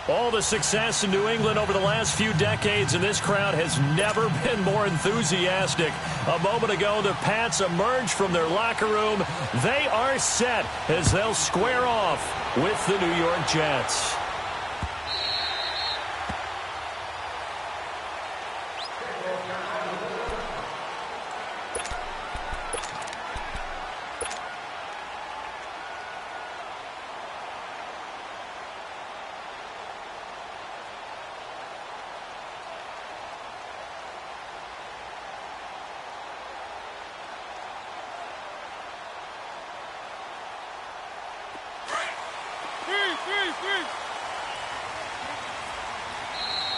All the success in New England over the last few decades, and this crowd has never been more enthusiastic. A moment ago, the Pats emerged from their locker room. They are set as they'll square off with the New York Jets.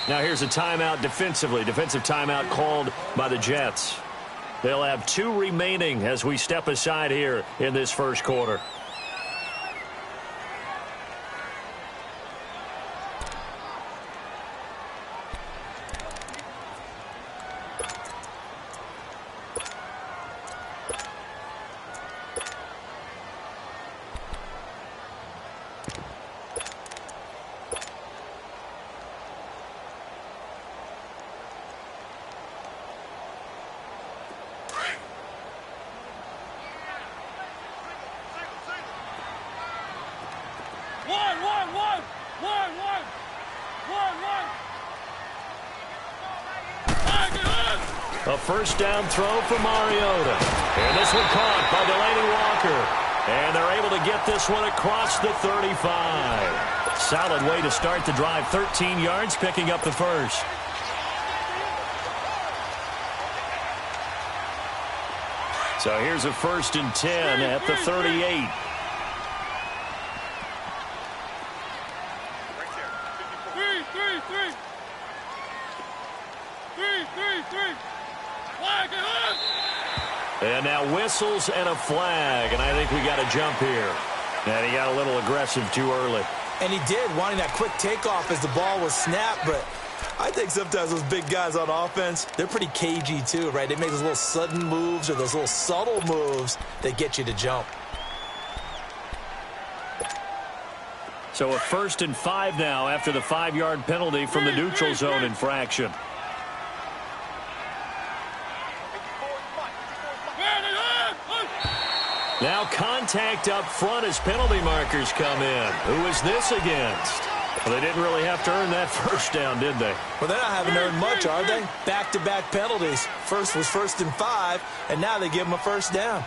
Now here's a timeout defensively. Defensive timeout called by the Jets. They'll have 2 remaining as we step aside here in this first quarter. A first down throw for Mariota. And this one caught by Delaney Walker. And they're able to get this one across the 35. Solid way to start the drive. 13 yards, picking up the first. So here's a 1st and 10 at the 38. And now whistles and a flag, and I think we got a jump here. And he got a little aggressive too early. And he did, wanting that quick takeoff as the ball was snapped, but I think sometimes those big guys on offense, they're pretty cagey too, right? They make those little sudden moves or those little subtle moves that get you to jump. So a 1st and 5 now after the 5-yard penalty from the neutral zone infraction. Now contact up front as penalty markers come in. Who is this against? Well, they didn't really have to earn that first down, did they? Well, they're not having earned much, are they? Back-to-back penalties. First was 1st and 5, and now they give them a first down.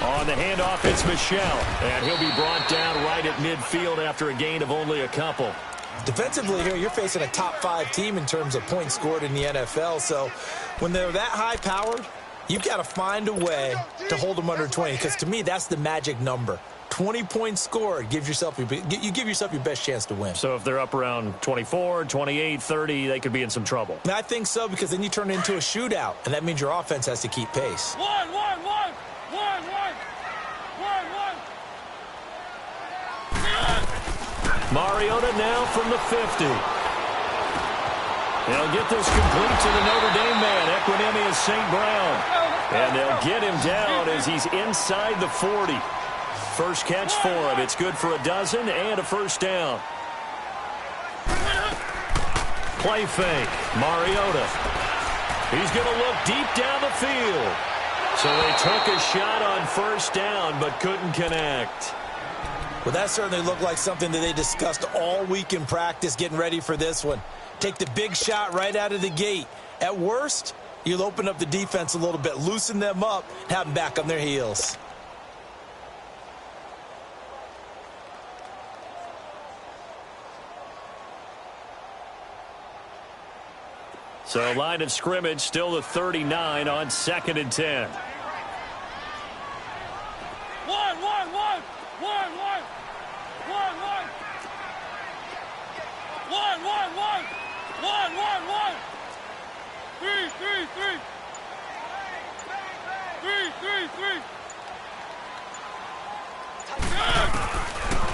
On the handoff, it's Michel, and he'll be brought down right at midfield after a gain of only a couple. Defensively here, you're facing a top-5 team in terms of points scored in the NFL, so when they're that high-powered, you've got to find a way to hold them under 20, because to me, that's the magic number. 20 points scored, you give yourself your best chance to win. So if they're up around 24, 28, 30, they could be in some trouble. And I think so, because then you turn it into a shootout, and that means your offense has to keep pace. One. Mariota now from the 50. They'll get this complete to the Notre Dame man, Equinemius St. Brown. And they'll get him down as he's inside the 40. First catch for him. It's good for a dozen and a first down. Play fake. Mariota. He's going to look deep down the field. So they took a shot on first down but couldn't connect. Well, that certainly looked like something that they discussed all week in practice getting ready for this one. Take the big shot right out of the gate. At worst, you'll open up the defense a little bit, loosen them up, have them back on their heels. So line of scrimmage still the 39 on 2nd and 10.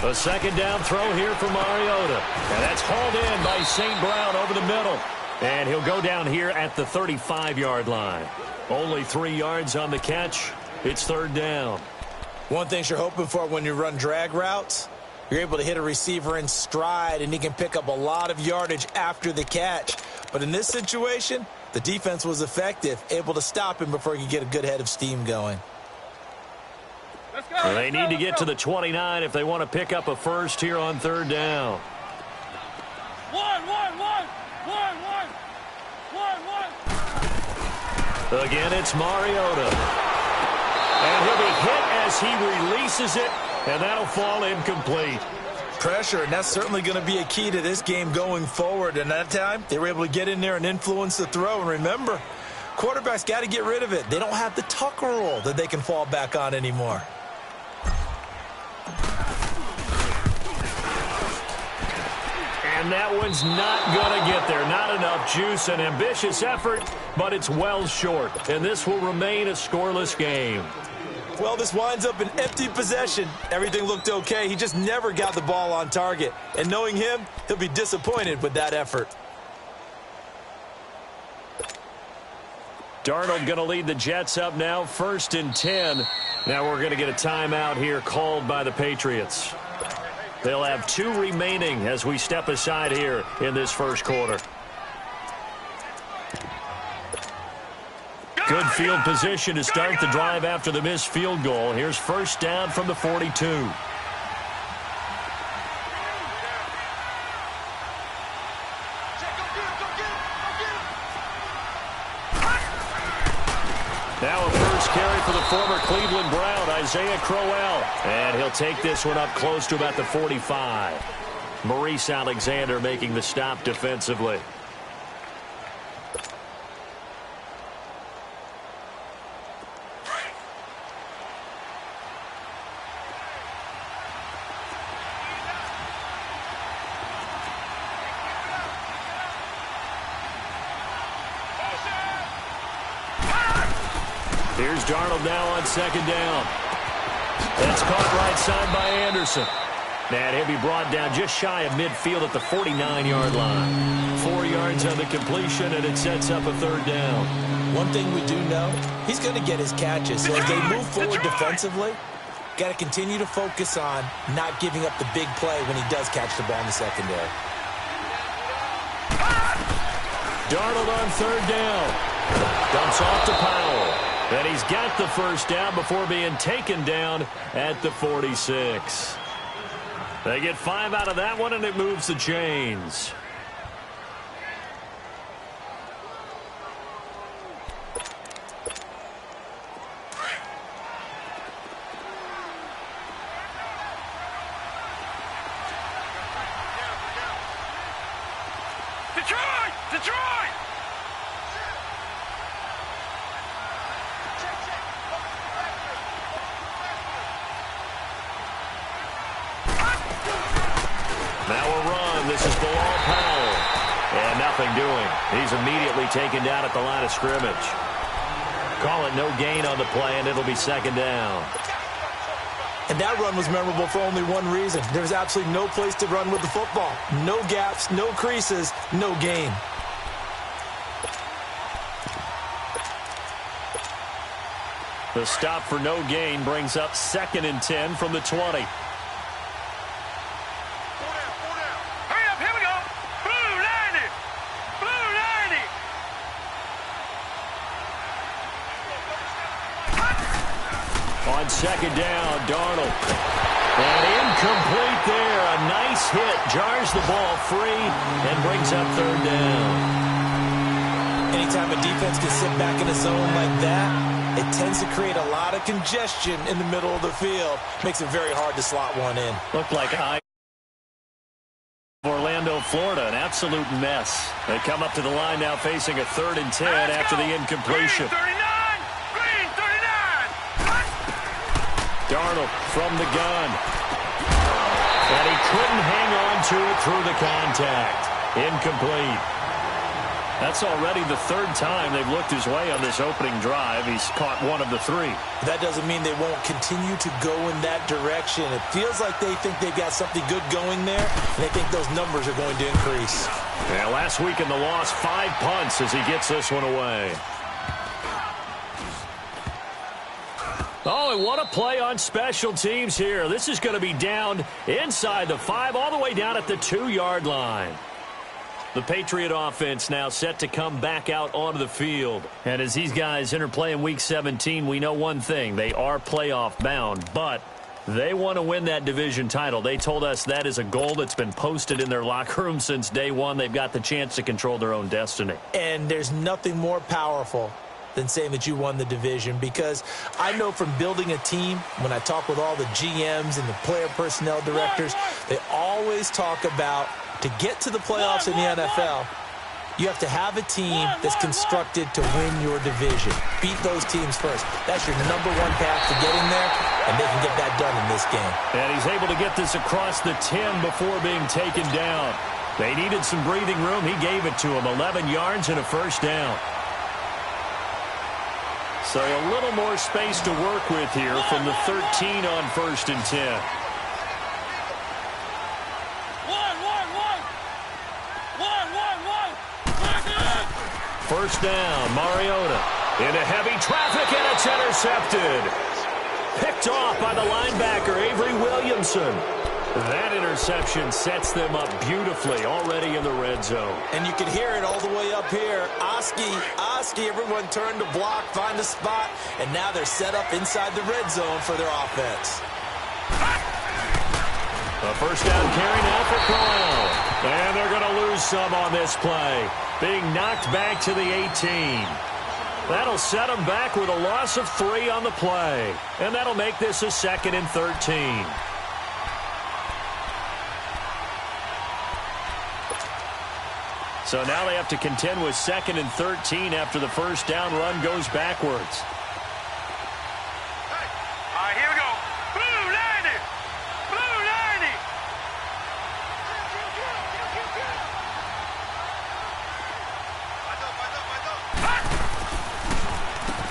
A second down throw here for Mariota. And that's hauled in by St. Brown over the middle. And he'll go down here at the 35-yard line. Only 3 yards on the catch. It's third down. One thing you're hoping for when you run drag routes, you're able to hit a receiver in stride, and he can pick up a lot of yardage after the catch. But in this situation, the defense was effective, able to stop him before he could get a good head of steam going. Well, they need to get to the 29 if they want to pick up a first here on third down. Again, it's Mariota. And he'll be hit as he releases it, and that'll fall incomplete. Pressure, and that's certainly going to be a key to this game going forward. And that time, they were able to get in there and influence the throw. And remember, quarterbacks got to get rid of it. They don't have the Tucker rule that they can fall back on anymore. And that one's not going to get there. Not enough juice. An ambitious effort, but it's well short. And this will remain a scoreless game. Well, this winds up an empty possession. Everything looked okay. He just never got the ball on target. And knowing him, he'll be disappointed with that effort. Darnold going to lead the Jets up now, 1st and 10. Now we're going to get a timeout here called by the Patriots. They'll have 2 remaining as we step aside here in this first quarter. Good field position to start the drive after the missed field goal. Here's first down from the 42. Now a first carry for the former Cleveland Brown, Isaiah Crowell. And he'll take this one up close to about the 45. Maurice Alexander making the stop defensively. Here's Darnold now on second down. That's caught right side by Anderson. And he'll be brought down just shy of midfield at the 49-yard line. 4 yards on the completion, and it sets up a third down. One thing we do know, he's going to get his catches. So as they move forward defensively, got to continue to focus on not giving up the big play when he does catch the ball in the secondary. Darnold on third down. Dumps off to Powell. And he's got the first down before being taken down at the 46. They get 5 out of that one, and it moves the chains. Detroit! Now a run. This is Bilal Powell. And nothing doing. He's immediately taken down at the line of scrimmage. Call it no gain on the play, and it'll be second down. And that run was memorable for only one reason. There's absolutely no place to run with the football. No gaps, no creases, no gain. The stop for no gain brings up 2nd and 10 from the 20. On second down, Darnold. And incomplete there. A nice hit. Jars the ball free and brings up third down. Anytime a defense can sit back in a zone like that, it tends to create a lot of congestion in the middle of the field. Makes it very hard to slot one in. Looked like Orlando, Florida, an absolute mess. They come up to the line now facing a 3rd and 10 after the incompletion. Darnold from the gun. And he couldn't hang on to it through the contact. Incomplete. That's already the third time they've looked his way on this opening drive. He's caught one of the three. That doesn't mean they won't continue to go in that direction. It feels like they think they've got something good going there, and they think those numbers are going to increase. Yeah, last week in the loss, 5 punts as he gets this one away. Oh, and what a play on special teams here. This is going to be down inside the 5, all the way down at the 2-yard line. The Patriot offense now set to come back out onto the field. And as these guys interplay in Week 17, we know one thing. They are playoff bound, but they want to win that division title. They told us that is a goal that's been posted in their locker room since day one. They've got the chance to control their own destiny. And there's nothing more powerful than saying that you won the division, because I know from building a team, when I talk with all the GMs and the player personnel directors, they always talk about, to get to the playoffs in the NFL, you have to have a team that's constructed to win your division. Beat those teams first. That's your #1 path to getting there, and they can get that done in this game. And he's able to get this across the 10 before being taken down. They needed some breathing room. He gave it to them. 11 yards and a first down. So a little more space to work with here from the 13 on 1st and 10. First down, Mariota into heavy traffic, and it's intercepted. Picked off by the linebacker, Avery Williamson. That interception sets them up beautifully already in the red zone. And you can hear it all the way up here. Oski, everyone turned to block, find a spot, and now they're set up inside the red zone for their offense. A first down carry now for Crowell. And they're going to lose some on this play. Being knocked back to the 18. That'll set them back with a loss of 3 on the play. And that'll make this a 2nd and 13. So now they have to contend with 2nd and 13 after the first down run goes backwards. Here we go. Blue 90. Blue 90.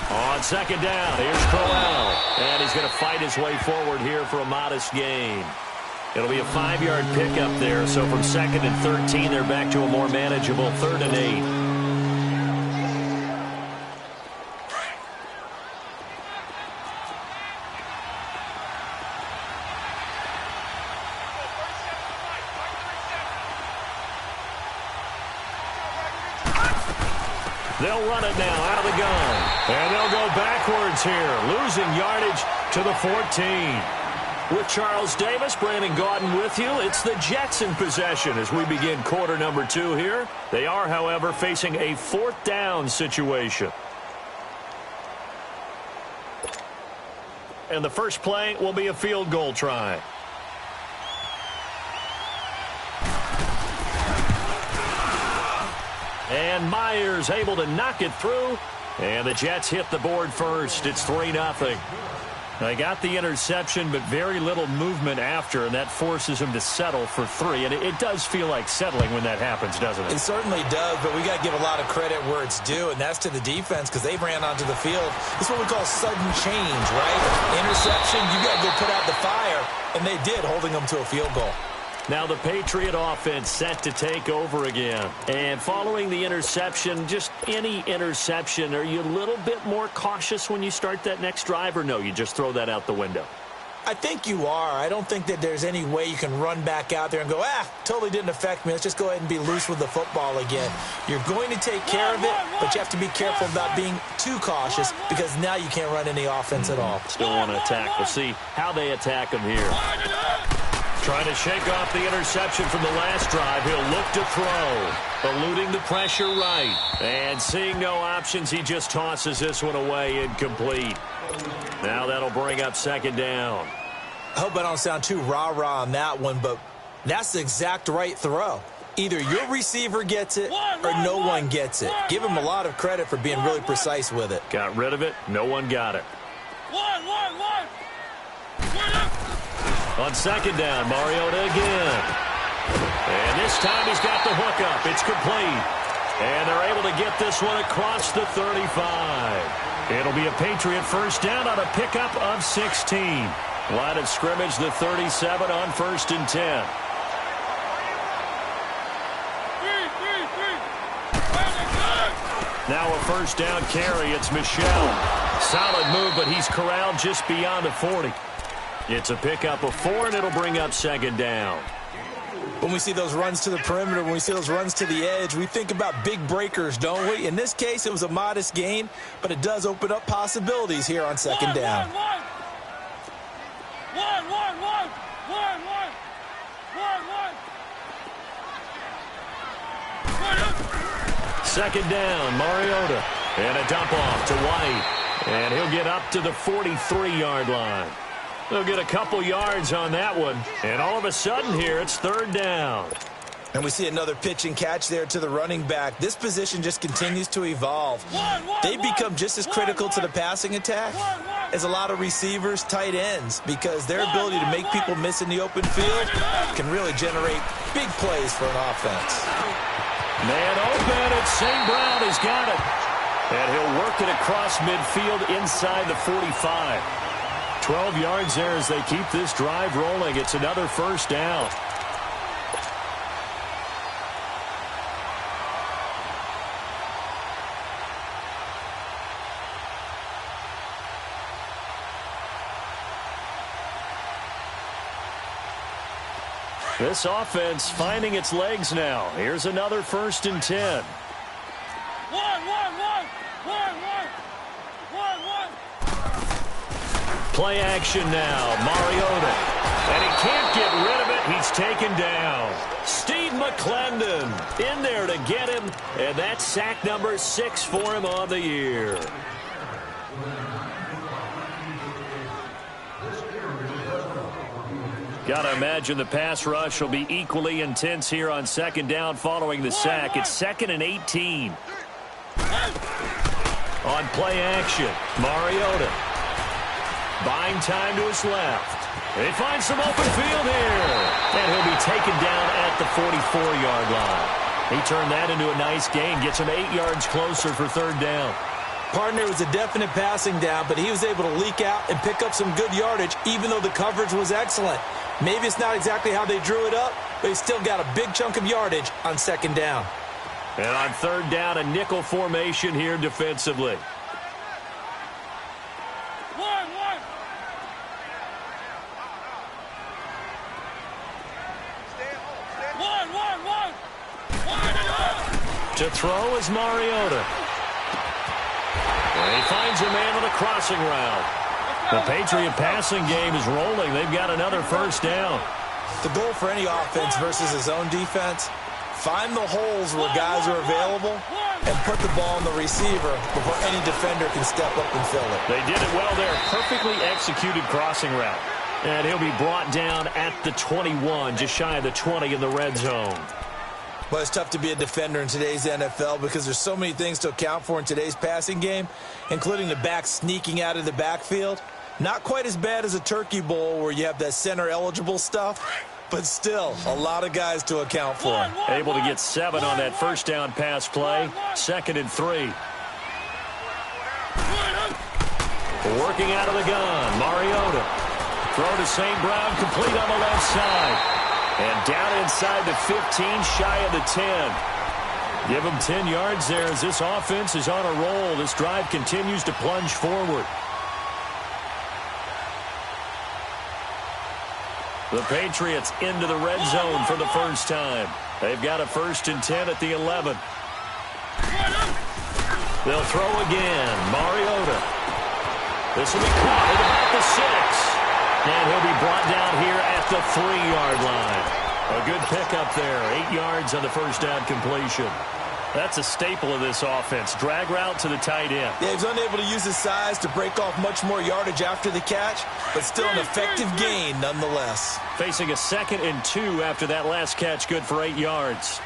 On 2nd down, here's Crowell. And he's going to fight his way forward here for a modest gain. It'll be a 5-yard pickup there. So from 2nd and 13, they're back to a more manageable 3rd and 8. They'll run it now out of the gun. And they'll go backwards here, losing yardage to the 14. With Charles Davis, Brandon Gaudin with you. It's the Jets in possession as we begin quarter number 2 here. They are, however, facing a 4th down situation. And the first play will be a field goal try. And Myers able to knock it through. And the Jets hit the board first. It's 3-0. They got the interception, but very little movement after, and that forces them to settle for 3. And it does feel like settling when that happens, doesn't it? It certainly does, but we got to give a lot of credit where it's due, and that's to the defense, because they ran onto the field. It's what we call sudden change, right? Interception, you got to go put out the fire, and they did, holding them to a field goal. Now the Patriot offense set to take over again. And following the interception, just any interception, are you a little bit more cautious when you start that next drive, or no, you just throw that out the window? I think you are. I don't think that there's any way you can run back out there and go, totally didn't affect me. Let's just go ahead and be loose with the football again. You're going to take care of it, but you have to be careful about being too cautious, because now you can't run any offense at all. Still want to attack. We'll see how they attack them here. Trying to shake off the interception from the last drive. He'll look to throw. Eluding the pressure right. And seeing no options, he just tosses this one away, incomplete. Now that'll bring up 2nd down. I hope I don't sound too rah-rah on that one, but that's the exact right throw. Either your receiver gets it or no one gets it. Give him a lot of credit for being really precise with it. Got rid of it. No one got it. On 2nd down, Mariota again. And this time he's got the hookup. It's complete. And they're able to get this one across the 35. It'll be a Patriot first down on a pickup of 16. Line of scrimmage, the 37 on 1st and 10. Now a first down carry. It's Michel. Solid move, but he's corralled just beyond the 40. It's a pickup of 4, and it'll bring up 2nd down. When we see those runs to the perimeter, when we see those runs to the edge, we think about big breakers, don't we? In this case, it was a modest gain, but it does open up possibilities here on 2nd down. Second down, Mariota. And a dump off to White. And he'll get up to the 43-yard line. They'll get a couple yards on that one. And all of a sudden here, it's 3rd down. And we see another pitch and catch there to the running back. This position just continues to evolve. They become just as critical to the passing attack as a lot of receivers, tight ends, because their ability to make people miss in the open field can really generate big plays for an offense. Man open, and St. Brown has got it. And he'll work it across midfield inside the 45. 12 yards there as they keep this drive rolling. It's another first down. This offense finding its legs now. Here's another 1st and 10. Play action now. Mariota. And he can't get rid of it. He's taken down. Steve McClendon in there to get him. And that's sack number 6 for him on the year. Got to imagine the pass rush will be equally intense here on 2nd down following the sack. It's 2nd and 18. On play action, Mariota. Buying time to his left. They find some open field here. And he'll be taken down at the 44-yard line. He turned that into a nice gain. Gets him 8 yards closer for 3rd down. Partner, was a definite passing down, but he was able to leak out and pick up some good yardage, even though the coverage was excellent. Maybe it's not exactly how they drew it up, but he still got a big chunk of yardage on 2nd down. And on 3rd down, a nickel formation here defensively. To throw is Mariota. And he finds a man on a crossing route. The Patriot passing game is rolling. They've got another first down. The goal for any offense versus his own defense, find the holes where guys are available and put the ball on the receiver before any defender can step up and fill it. They did it well there. Perfectly executed crossing route. And he'll be brought down at the 21, just shy of the 20 in the red zone. Well, it's tough to be a defender in today's NFL because there's so many things to account for in today's passing game, including the back sneaking out of the backfield. Not quite as bad as a turkey bowl where you have that center-eligible stuff, but still a lot of guys to account for. Able to get 7 on that first down pass play. 2nd and 3. Working out of the gun, Mariota. Throw to St. Brown, complete on the left side. And down inside the 15, shy of the 10. Give him 10 yards there as this offense is on a roll. This drive continues to plunge forward. The Patriots into the red zone for the first time. They've got a 1st and 10 at the 11. They'll throw again. Mariota. This will be caught at about the 6. And he'll be brought down here at the 3-yard line. A good pickup there. 8 yards on the first down completion. That's a staple of this offense. Drag route to the tight end. Yeah, he's unable to use his size to break off much more yardage after the catch, but still an effective gain nonetheless. Facing a 2nd and 2 after that last catch, good for 8 yards.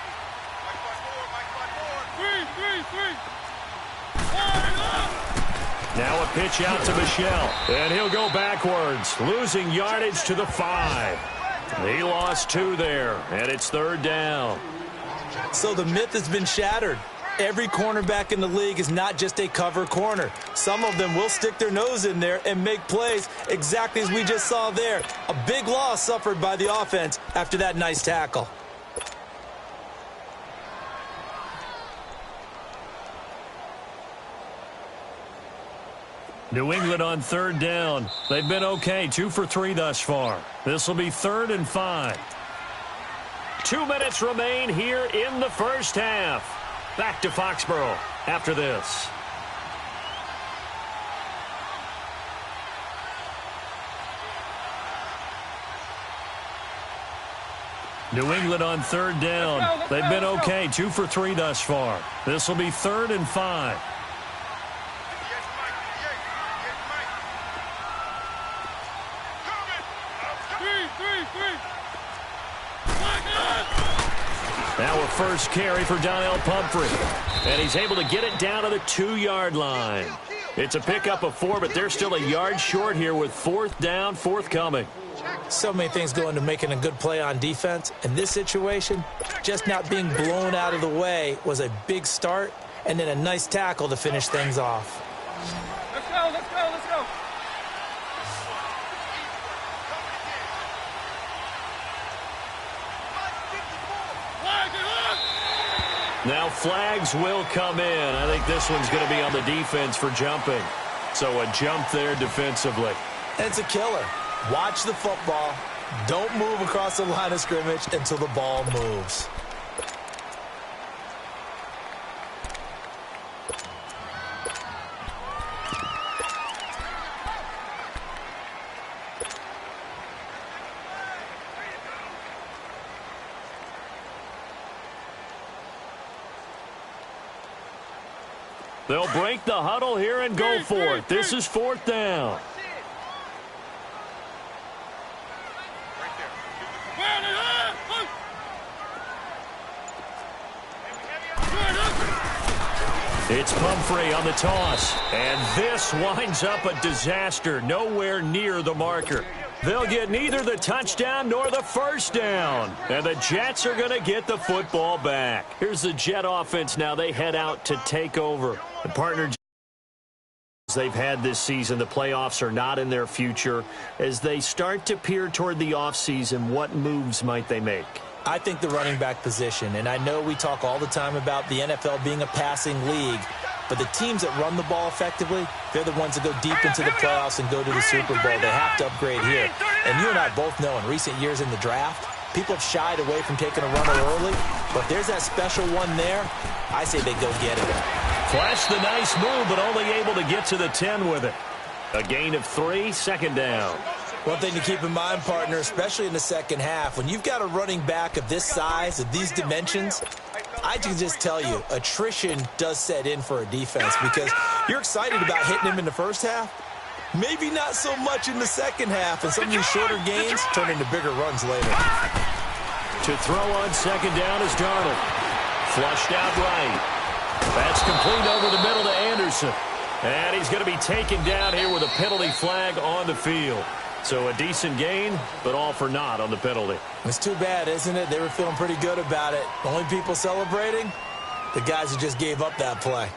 Now a pitch out to Michel. And he'll go backwards, losing yardage to the 5. He lost 2 there, and it's 3rd down. So the myth has been shattered. Every cornerback in the league is not just a cover corner. Some of them will stick their nose in there and make plays exactly as we just saw there. A big loss suffered by the offense after that nice tackle. New England on third down. They've been okay, 2 for 3 thus far. This will be 3rd and 5. 2 minutes remain here in the first half. Back to Foxborough after this. New England on third down. They've been okay, 2 for 3 thus far. This will be 3rd and 5. Now a first carry for Donnell Pumphrey. And he's able to get it down to the 2-yard line. It's a pickup of 4, but they're still a yard short here with 4th down forthcoming. So many things go into making a good play on defense. In this situation, just not being blown out of the way was a big start, and then a nice tackle to finish things off. Let's go, let's go, let's go. Now flags will come in. I think this one's going to be on the defense for jumping. So a jump there defensively. It's a killer. Watch the football. Don't move across the line of scrimmage until the ball moves. They'll break the huddle here and go for it. This is 4th down. It's Pumphrey on the toss. And this winds up a disaster. Nowhere near the marker. They'll get neither the touchdown nor the first down. And the Jets are going to get the football back. Here's the Jet offense now. They head out to take over. The partner they've had this season, the playoffs are not in their future. As they start to peer toward the offseason, what moves might they make? I think the running back position, and I know we talk all the time about the NFL being a passing league, but the teams that run the ball effectively, they're the ones that go deep into the playoffs and go to the Super Bowl. They have to upgrade here. And you and I both know in recent years in the draft, people have shied away from taking a runner early, but if there's that special one there, I say they go get it. Flashed the nice move, but only able to get to the 10 with it. A gain of 3, 2nd down. One thing to keep in mind, partner, especially in the second half, when you've got a running back of this size, of these dimensions, I can just tell you, attrition does set in for a defense because you're excited about hitting him in the first half. Maybe not so much in the second half, and some of these shorter gains turn into bigger runs later. To throw on 2nd down is Darnold. Flushed out right. That's complete over the middle to Anderson. And he's going to be taken down here with a penalty flag on the field. So a decent gain, but all for naught on the penalty. It's too bad, isn't it? They were feeling pretty good about it. Only people celebrating, the guys who just gave up that play.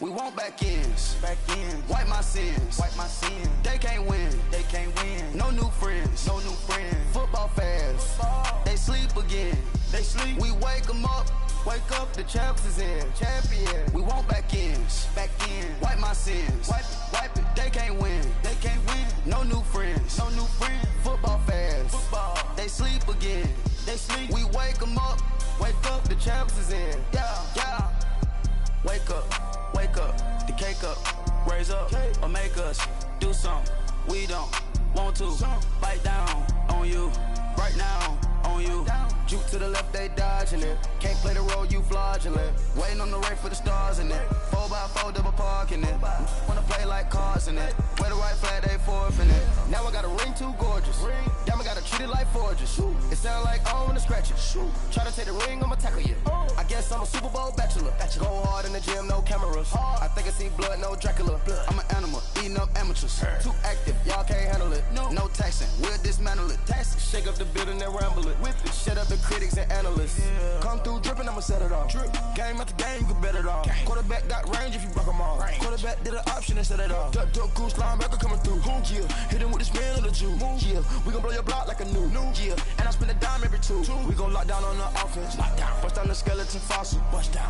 We want back ends. Wipe my sins. They can't win. No new friends. Football fans. They sleep again. We wake them up. Wake up, the champs is in. Champion. We want back ends. Wipe my sins. Wipe it. They can't win. No new friends. Football fans. They sleep again. We wake them up. Wake up, the champs is in. Yeah. Wake up, the cake up, raise up, or make us do something we don't want to. Bite down on you, right now on you. Juke to the left, they dodging it. Can't play the role, you fraudulent. Waiting on the race for the stars in it. 4x4 double parking it. Wanna play like cars in it. Wear the right flag, they forfeit it. Now I got a ring too gorgeous. Damn, I gotta treat it like forges. It sound like I don't wanna scratch it. Try to take the ring, I'ma tackle you. I guess I'm a Super Bowl bachelor. Go hard in the gym, no cameras. I think I see blood, no Dracula. I'm an animal, eating up amateurs. Too active, y'all can't handle it. No taxing, we'll dismantle it. Shake up the building and ramble it. Whip it, shut up the critics and analysts. Come through dripping, I'ma set it off. Game after game, you can bet it off. Quarterback got range if you broke them off. Quarterback did an option and set it off. Duck goose linebacker coming through. Yeah, hit him with the spin of the Jew. Yeah, we gon' blow your block like a new. Yeah, and I spend a dime every two. We gon' lock down on the offense. Bust down the skeleton fossil.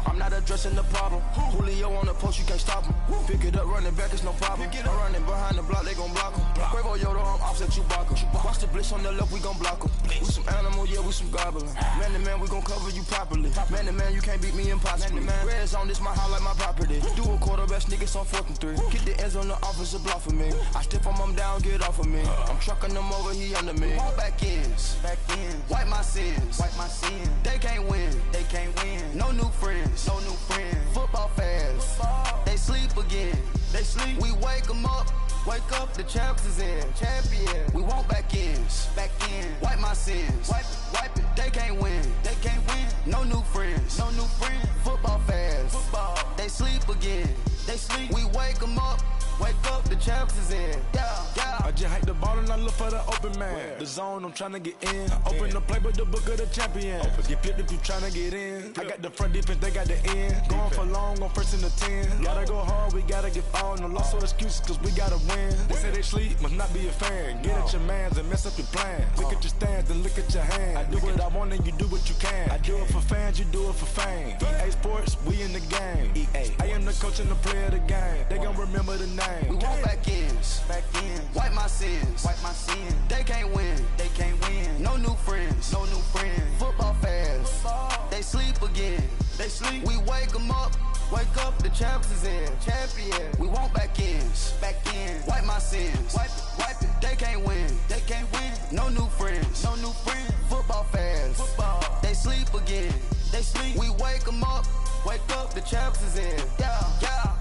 I'm not addressing the problem. Julio on the post, you can't stop him. Pick it up, running back, it's no problem. I'm running behind the block, they gon' block him. Quavo Yoda, I'm offset Chewbacca. Watch the blitz on the left, we gon' block him. We some animal, yeah, we some goblin. Man to man, we gon' cover you properly. Man to man, you can't beat me impossibly. Red zone, this my house like my property. Do a quarterback sneakers on 4th and 3. Get the ends on the offensive block for me. I step on him down, get off of me. I'm trucking them over, he under me. Walk back ends. Wipe my sins. They can't win. No new friends. Football fans. They sleep again. We wake them up. Wake up, the champs is in. Champion. We want back ends. Wipe my sins. Wipe it. They can't win. No new friends. Football fans. They sleep again. We wake them up. Wake up, the champs is in. Yeah. I just hike the ball and I look for the open man. The zone, I'm tryna get in. Open the play, but the book of the champion. Get flipped if you tryna get in. I got the front defense, they got the end. Going for long, on 1st and the 10. Gotta go hard, we gotta give all. No loss or excuses, cause we gotta win. They say they sleep, must not be a fan. Get at your mans and mess up your plans. Look at your stands and look at your hands. I do what I want and you do what you can. I do it for fans, you do it for fame. EA Sports, we in the game. I am the coach and the player of the game. They gon' remember the name. We want back ends. Wipe my sins. They can't win. No new friends. Football fans. They sleep again. We wake them up. Wake up, the champs is in. Champion. We want back ends. Wipe my sins. Wipe it. They can't win. No new friends. Football fans. They sleep again. We wake them up. Wake up, the champs is in. Yeah.